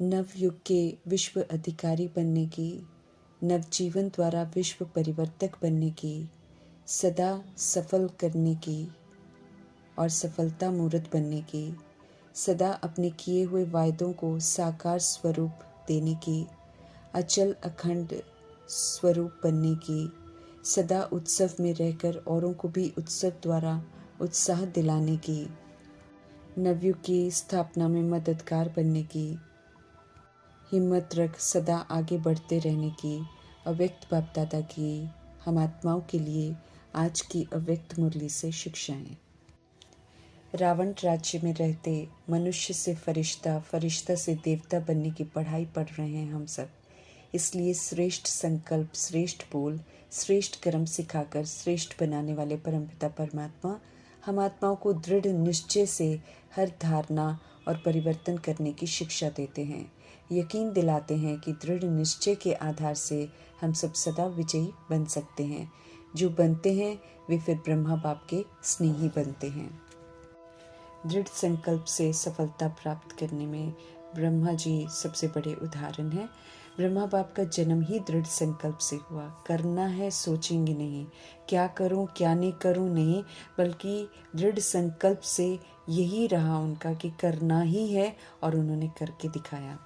नवयुग के विश्व अधिकारी बनने की, नवजीवन द्वारा विश्व परिवर्तक बनने की, सदा सफल करने की और सफलता मूर्त बनने की, सदा अपने किए हुए वायदों को साकार स्वरूप देने की, अचल अखंड स्वरूप बनने की, सदा उत्सव में रहकर औरों को भी उत्सव द्वारा उत्साह दिलाने की, नवयुग की स्थापना में मददगार बनने की, हिम्मत रख सदा आगे बढ़ते रहने की, अव्यक्त बाप दादा की हम आत्माओं के लिए आज की अव्यक्त मुरली से शिक्षाएं। रावण राज्य में रहते मनुष्य से फरिश्ता, फरिश्ता से देवता बनने की पढ़ाई पढ़ रहे हैं हम सब। इसलिए श्रेष्ठ संकल्प, श्रेष्ठ बोल, श्रेष्ठ कर्म सिखाकर श्रेष्ठ बनाने वाले परमपिता परमात्मा हम आत्माओं को दृढ़ निश्चय से हर धारणा और परिवर्तन करने की शिक्षा देते हैं। यकीन दिलाते हैं कि दृढ़ निश्चय के आधार से हम सब सदा विजयी बन सकते हैं। जो बनते हैं वे फिर ब्रह्मा बाप के स्नेही बनते हैं। दृढ़ संकल्प से सफलता प्राप्त करने में ब्रह्मा जी सबसे बड़े उदाहरण हैं। ब्रह्मा बाप का जन्म ही दृढ़ संकल्प से हुआ। करना है सोचेंगे नहीं, क्या करूं क्या नहीं करूं नहीं, बल्कि दृढ़ संकल्प से यही रहा उनका कि करना ही है और उन्होंने करके दिखाया।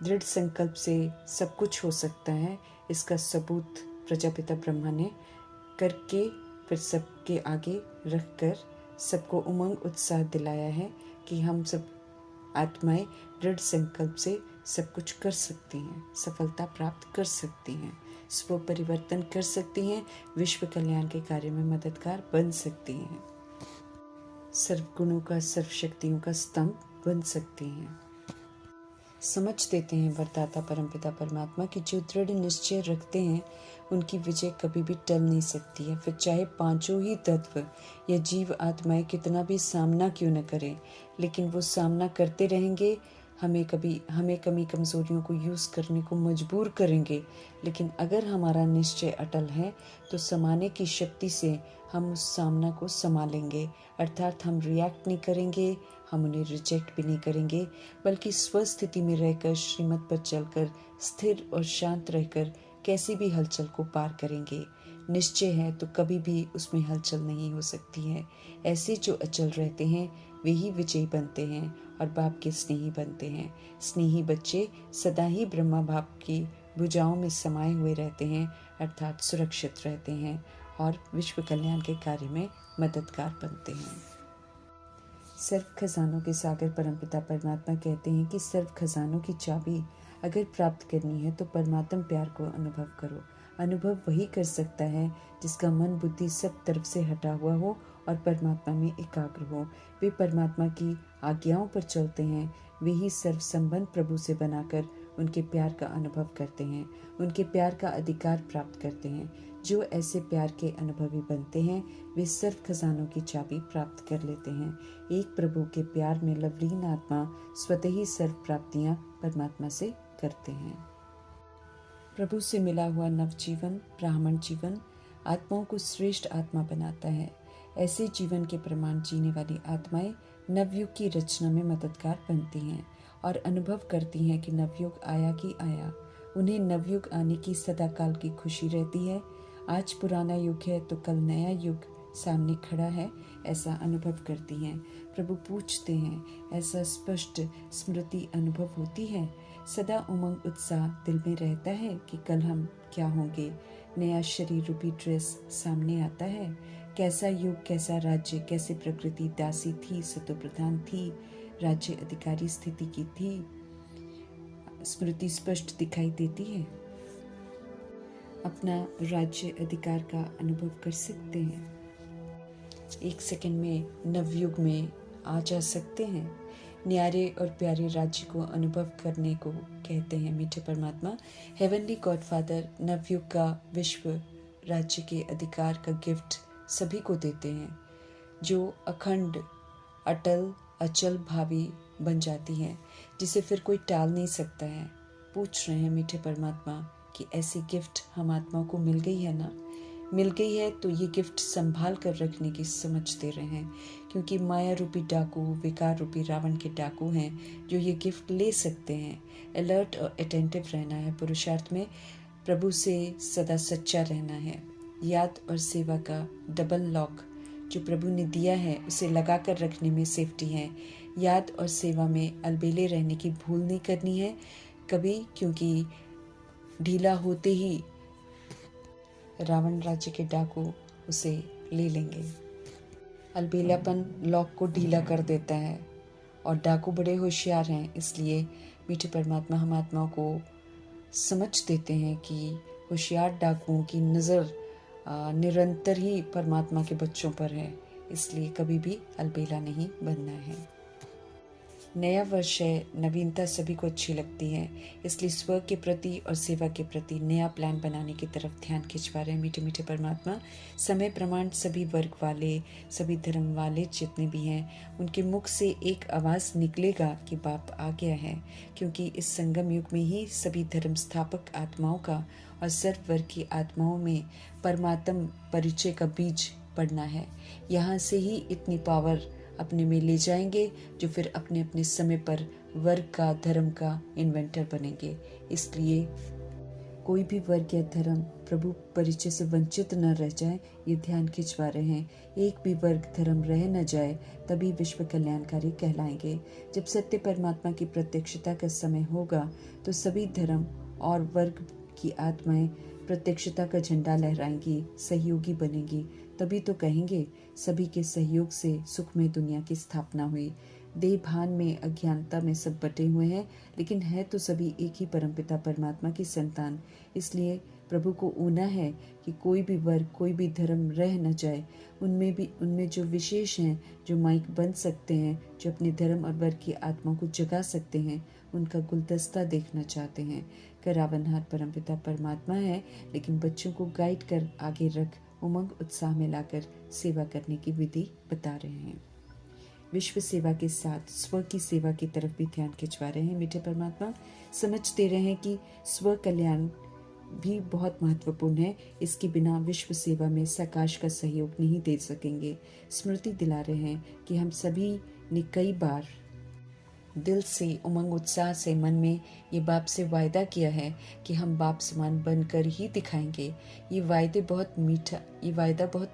दृढ़ संकल्प से सब कुछ हो सकता है, इसका सबूत प्रजापिता ब्रह्मा ने करके फिर सबके आगे रखकर सबको उमंग उत्साह दिलाया है कि हम सब आत्माएं दृढ़ संकल्प से सब कुछ कर सकती हैं, सफलता प्राप्त कर सकती हैं, स्व परिवर्तन कर सकती हैं, विश्व कल्याण के कार्य में मददगार बन सकती हैं, सर्व गुणों का, सर्व शक्तियों का स्तंभ बन सकती हैं। समझ देते हैं वरदाता परमपिता परमात्मा कि जो दृढ़ निश्चय रखते हैं उनकी विजय कभी भी टल नहीं सकती है। फिर चाहे पांचों ही तत्व या जीव आत्माएं कितना भी सामना क्यों न करें, लेकिन वो सामना करते रहेंगे। हमें कमी कमजोरियों को यूज़ करने को मजबूर करेंगे, लेकिन अगर हमारा निश्चय अटल है तो समाने की शक्ति से हम उस सामना को संभालेंगे। अर्थात हम रिएक्ट नहीं करेंगे, हम उन्हें रिजेक्ट भी नहीं करेंगे, बल्कि स्वस्थिति में रहकर श्रीमत पर चलकर स्थिर और शांत रहकर कैसी भी हलचल को पार करेंगे। निश्चय है तो कभी भी उसमें हलचल नहीं हो सकती है। ऐसे जो अचल रहते हैं वे ही विजयी बनते हैं और बाप के स्नेही बनते हैं। स्नेही बच्चे सदा ही ब्रह्मा बाप की भुजाओं में समाये हुए रहते हैं, अर्थात सुरक्षित रहते हैं और विश्व कल्याण के कार्य में मददगार बनते हैं। सर्व खजानों के सागर परमपिता परमात्मा कहते हैं कि सर्व खजानों की चाबी अगर प्राप्त करनी है तो परमात्म प्यार को अनुभव करो। अनुभव वही कर सकता है जिसका मन बुद्धि सब तरफ से हटा हुआ हो और परमात्मा में एकाग्र हो। वे परमात्मा की आज्ञाओं पर चलते हैं, वे ही सर्व संबंध प्रभु से बनाकर उनके प्यार का अनुभव करते हैं, उनके प्यार का अधिकार प्राप्त करते हैं। जो ऐसे प्यार के अनुभवी बनते हैं वे सर्व खजानों की चाबी प्राप्त कर लेते हैं। एक प्रभु के प्यार में लवलीन आत्मा स्वतः ही सर्व प्राप्तियां परमात्मा से करते हैं। प्रभु से मिला हुआ नवजीवन, ब्राह्मण जीवन आत्माओं को श्रेष्ठ आत्मा बनाता है। ऐसे जीवन के प्रमाण जीने वाली आत्माएं नवयुग की रचना में मददगार बनती हैं और अनुभव करती हैं कि नवयुग आया कि आया। उन्हें नवयुग आने की सदाकाल की खुशी रहती है। आज पुराना युग है तो कल नया युग सामने खड़ा है, ऐसा अनुभव करती हैं। प्रभु पूछते हैं, ऐसा स्पष्ट स्मृति अनुभव होती है। सदा उमंग उत्साह दिल में रहता है कि कल हम क्या होंगे। नया शरीर रूपी ड्रेस सामने आता है। कैसा युग, कैसा राज्य, कैसे प्रकृति दासी थी, सतो प्रधान थी, राज्य अधिकारी स्थिति की थी। स्मृति स्पष्ट दिखाई देती है। अपना राज्य अधिकार का अनुभव कर सकते हैं। एक सेकंड में नवयुग में आ जा सकते हैं। न्यारे और प्यारे राज्य को अनुभव करने को कहते हैं मीठे परमात्मा। हेवनली गॉडफादर नवयुग का विश्व राज्य के अधिकार का गिफ्ट सभी को देते हैं, जो अखंड, अटल, अचल भावी बन जाती है, जिसे फिर कोई टाल नहीं सकता है। पूछ रहे हैं मीठे परमात्मा कि ऐसी गिफ्ट हम आत्माओं को मिल गई है ना? मिल गई है तो ये गिफ्ट संभाल कर रखने की समझ दे रहे हैं, क्योंकि माया रूपी डाकू विकार रूपी रावण के डाकू हैं जो ये गिफ्ट ले सकते हैं। अलर्ट और अटेंटिव रहना है, पुरुषार्थ में प्रभु से सदा सच्चा रहना है। याद और सेवा का डबल लॉक जो प्रभु ने दिया है उसे लगा कर रखने में सेफ्टी है। याद और सेवा में अलबेले रहने की भूल नहीं करनी है कभी, क्योंकि ढीला होते ही रावण राज्य के डाकू उसे ले लेंगे। अलबेलापन लॉक को ढीला कर देता है और डाकू बड़े होशियार हैं, इसलिए मीठे परमात्मा हम आत्माओं को समझ देते हैं कि होशियार डाकुओं की नज़र निरंतर ही परमात्मा के बच्चों पर है, इसलिए कभी भी अलबेला नहीं बनना है। नया वर्ष है, नवीनता सभी को अच्छी लगती है, इसलिए स्व के प्रति और सेवा के प्रति नया प्लान बनाने की तरफ ध्यान खिंचवा रहे हैं मीठे मीठे परमात्मा। समय प्रमाण सभी वर्ग वाले, सभी धर्म वाले जितने भी हैं, उनके मुख से एक आवाज़ निकलेगा कि बाप आ गया है, क्योंकि इस संगम युग में ही सभी धर्म स्थापक आत्माओं का और सर्व वर्ग की आत्माओं में परमात्म परिचय का बीज पड़ना है। यहाँ से ही इतनी पावर अपने में ले जाएंगे जो फिर अपने अपने समय पर वर्ग का धर्म का इन्वेंटर बनेंगे। इसलिए कोई भी वर्ग या धर्म प्रभु परिचय से वंचित न रह जाए, ये ध्यान खिंचवा रहे हैं। एक भी वर्ग धर्म रह न जाए, तभी विश्व कल्याणकारी कहलाएंगे। जब सत्य परमात्मा की प्रत्यक्षता का समय होगा तो सभी धर्म और वर्ग की आत्माएं प्रत्यक्षता का झंडा लहराएंगी, सहयोगी बनेंगी। तभी तो कहेंगे सभी के सहयोग से सुखमय दुनिया की स्थापना हुई। देह भान में अज्ञानता में सब बटे हुए हैं, लेकिन है तो सभी एक ही परमपिता परमात्मा की संतान। इसलिए प्रभु को ऊना है कि कोई भी वर्ग कोई भी धर्म रह न जाए। उनमें जो विशेष हैं, जो माइक बन सकते हैं, जो अपने धर्म और वर्ग की आत्मा को जगा सकते हैं, उनका गुलदस्ता देखना चाहते हैं। करावनहार परमपिता परमात्मा है, लेकिन बच्चों को गाइड कर आगे रख उमंग उत्साह में लाकर सेवा करने की विधि बता रहे हैं। विश्व सेवा के साथ स्व की सेवा की तरफ भी ध्यान खिंचवा रहे हैं मीठे परमात्मा। समझ दे रहे हैं कि स्व कल्याण भी बहुत महत्वपूर्ण है, इसके बिना विश्व सेवा में सकाश का सहयोग नहीं दे सकेंगे। स्मृति दिला रहे हैं कि हम सभी ने कई बार दिल से उमंग उत्साह से मन में ये बाप से वायदा किया है कि हम बाप समान बनकर ही दिखाएंगे। ये वायदा बहुत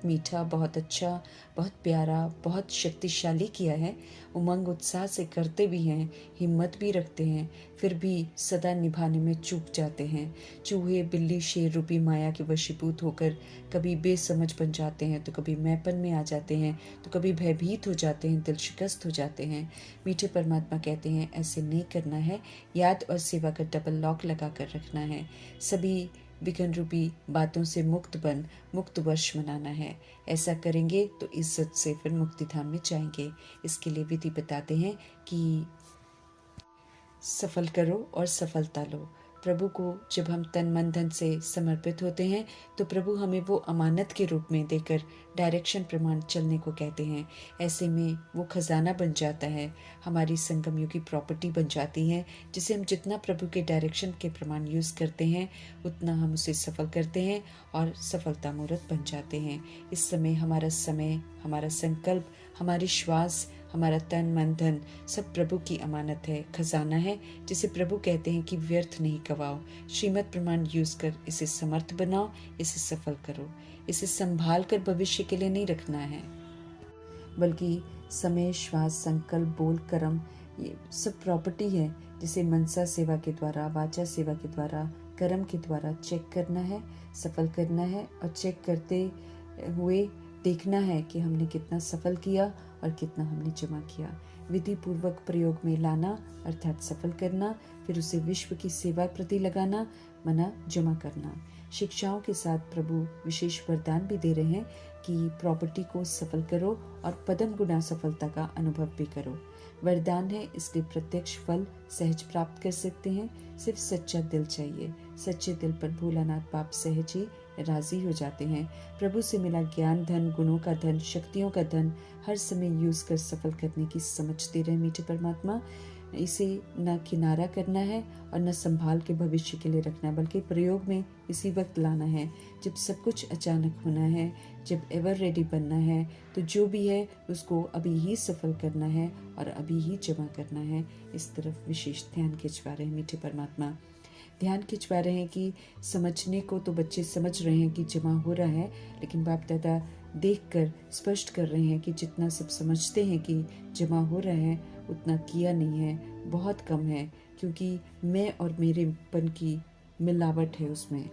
मीठा, बहुत अच्छा, बहुत प्यारा, बहुत शक्तिशाली किया है। उमंग उत्साह से करते भी हैं, हिम्मत भी रखते हैं, फिर भी सदा निभाने में चूक जाते हैं। चूहे बिल्ली शेर रूपी माया के वशीभूत होकर कभी बेसमझ बन जाते हैं, तो कभी मैपन में आ जाते हैं, तो कभी भयभीत हो जाते हैं, दिल शिकस्त हो जाते हैं। मीठे परमात्मा कहते हैं ऐसे नहीं करना है। याद और सेवा का डबल लॉक लगा कर रखना है। सभी विघ्न रूपी बातों से मुक्त वर्ष मनाना है। ऐसा करेंगे तो इज्जत से फिर मुक्ति धाम में जाएंगे। इसके लिए विधि बताते हैं कि सफल करो और सफलता लो। प्रभु को जब हम तन मन धन से समर्पित होते हैं तो प्रभु हमें वो अमानत के रूप में देकर डायरेक्शन प्रमाण चलने को कहते हैं। ऐसे में वो खजाना बन जाता है, हमारी संगम युगी प्रॉपर्टी बन जाती है, जिसे हम जितना प्रभु के डायरेक्शन के प्रमाण यूज़ करते हैं उतना हम उसे सफल करते हैं और सफलता मूर्त बन जाते हैं। इस समय, हमारा संकल्प, हमारी श्वास, हमारा तन मन धन सब प्रभु की अमानत है, खजाना है, जिसे प्रभु कहते हैं कि व्यर्थ नहीं गवाओ। श्रीमत प्रमाण यूज कर इसे समर्थ बनाओ, इसे सफल करो। इसे संभाल कर भविष्य के लिए नहीं रखना है, बल्कि समय, श्वास, संकल्प, बोल, कर्म, ये सब प्रॉपर्टी है, जिसे मनसा सेवा के द्वारा, वाचा सेवा के द्वारा, कर्म के द्वारा चेक करना है, सफल करना है। और चेक करते हुए देखना है कि हमने कितना सफल किया और कितना हमने जमा किया। विधि पूर्वक प्रयोग में लाना अर्थात सफल करना, फिर उसे विश्व की सेवा प्रति लगाना, मना जमा करना। शिक्षाओं के साथ प्रभु विशेष वरदान भी दे रहे हैं कि प्रॉपर्टी को सफल करो और पदम गुना सफलता का अनुभव भी करो। वरदान है, इसलिए प्रत्यक्ष फल सहज प्राप्त कर सकते हैं। सिर्फ सच्चा दिल चाहिए। सच्चे दिल पर भोलानाथ बाप सहज ही राजी हो जाते हैं। प्रभु से मिला ज्ञान धन, गुणों का धन, शक्तियों का धन हर समय यूज कर सफल करने की समझ दे रहे मीठे परमात्मा। इसे न किनारा करना है और न संभाल के भविष्य के लिए रखना है, बल्कि प्रयोग में इसी वक्त लाना है जब सब कुछ अचानक होना है, जब एवर रेडी बनना है। तो जो भी है उसको अभी ही सफल करना है और अभी ही जमा करना है। इस तरफ विशेष ध्यान खिंचवा रहे हैं मीठे परमात्मा। ध्यान खिंचवा रहे हैं कि समझने को तो बच्चे समझ रहे हैं कि जमा हो रहा है, लेकिन बाप दादा देखकर स्पष्ट कर रहे हैं कि जितना सब समझते हैं कि जमा हो रहा है उतना किया नहीं है, बहुत कम है, क्योंकि मैं और मेरेपन की मिलावट है उसमें।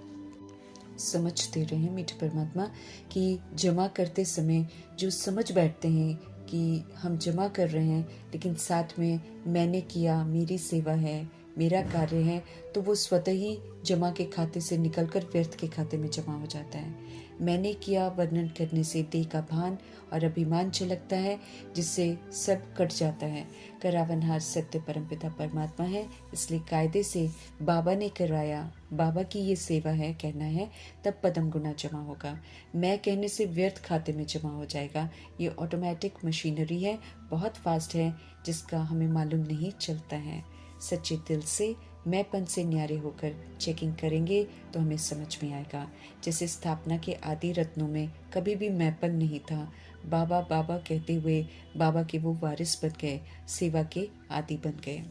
समझ दे रहे हैं मीठे परमात्मा कि जमा करते समय जो समझ बैठते हैं कि हम जमा कर रहे हैं, लेकिन साथ में मैंने किया, मेरी सेवा है, मेरा कार्य है, तो वो स्वतः ही जमा के खाते से निकलकर व्यर्थ के खाते में जमा हो जाता है। मैंने किया वर्णन करने से देह का भान और अभिमान झलकता है, जिससे सब कट जाता है। करावनहार सत्य परमपिता परमात्मा है, इसलिए कायदे से बाबा ने करवाया, बाबा की ये सेवा है कहना है, तब पदम गुना जमा होगा। मैं कहने से व्यर्थ खाते में जमा हो जाएगा। ये ऑटोमेटिक मशीनरी है, बहुत फास्ट है, जिसका हमें मालूम नहीं चलता है। सच्चे दिल से मैंपन से न्यारे होकर चेकिंग करेंगे तो हमें समझ में आएगा। जैसे स्थापना के आदि रत्नों में कभी भी मैंपन नहीं था, बाबा बाबा कहते हुए बाबा के वो वारिस बन गए, सेवा के आदि बन गए।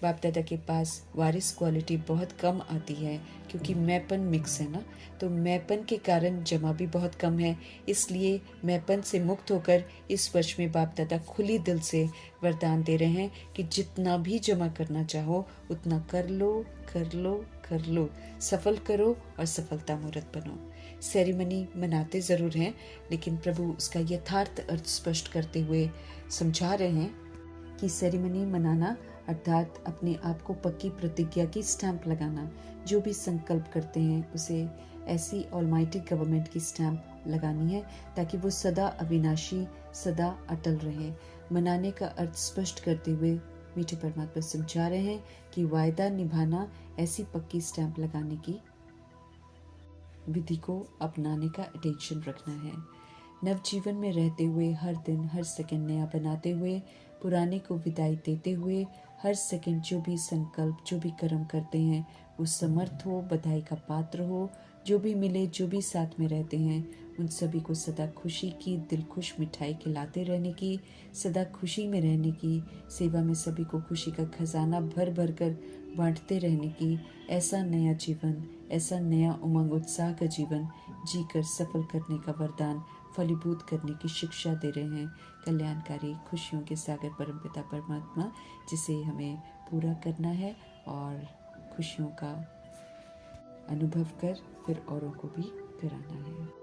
बाप दादा के पास वारिस क्वालिटी बहुत कम आती है, क्योंकि मैंपन मिक्स है ना, तो मैंपन के कारण जमा भी बहुत कम है। इसलिए मैंपन से मुक्त होकर इस वर्ष में बाप दादा खुली दिल से वरदान दे रहे हैं कि जितना भी जमा करना चाहो उतना कर लो, कर लो, कर लो, सफल करो और सफलता मूर्त बनो। सेरेमनी मनाते ज़रूर हैं, लेकिन प्रभु उसका यथार्थ अर्थ स्पष्ट करते हुए समझा रहे हैं कि सेरेमनी मनाना अर्थात अपने आप को पक्की प्रतिज्ञा की स्टैंप लगाना। जो भी संकल्प करते हैं उसे ऐसी ऑलमाइटी गवर्नमेंट की स्टैंप लगानी है, ताकि वो सदा अविनाशी, सदा अटल रहे। मनाने का अर्थ स्पष्ट करते हुए मीठे परमात्मा समझा रहे हैं कि वायदा निभाना, ऐसी पक्की स्टैंप लगाने की विधि को अपनाने का अटेंशन रखना है। नवजीवन में रहते हुए हर दिन हर सेकंड नया बनाते हुए, पुराने को विदाई देते हुए, हर सेकंड जो भी संकल्प, जो भी कर्म करते हैं वो समर्थ हो, बधाई का पात्र हो। जो भी मिले, जो भी साथ में रहते हैं, उन सभी को सदा खुशी की, दिल खुश मिठाई खिलाते रहने की, सदा खुशी में रहने की, सेवा में सभी को खुशी का खजाना भर भर कर बांटते रहने की, ऐसा नया जीवन, ऐसा नया उमंग उत्साह का जीवन जीकर सफल करने का वरदान फलीभूत करने की शिक्षा दे रहे हैं कल्याणकारी खुशियों के सागर परमपिता परमात्मा, जिसे हमें पूरा करना है और खुशियों का अनुभव कर फिर औरों को भी कराना है।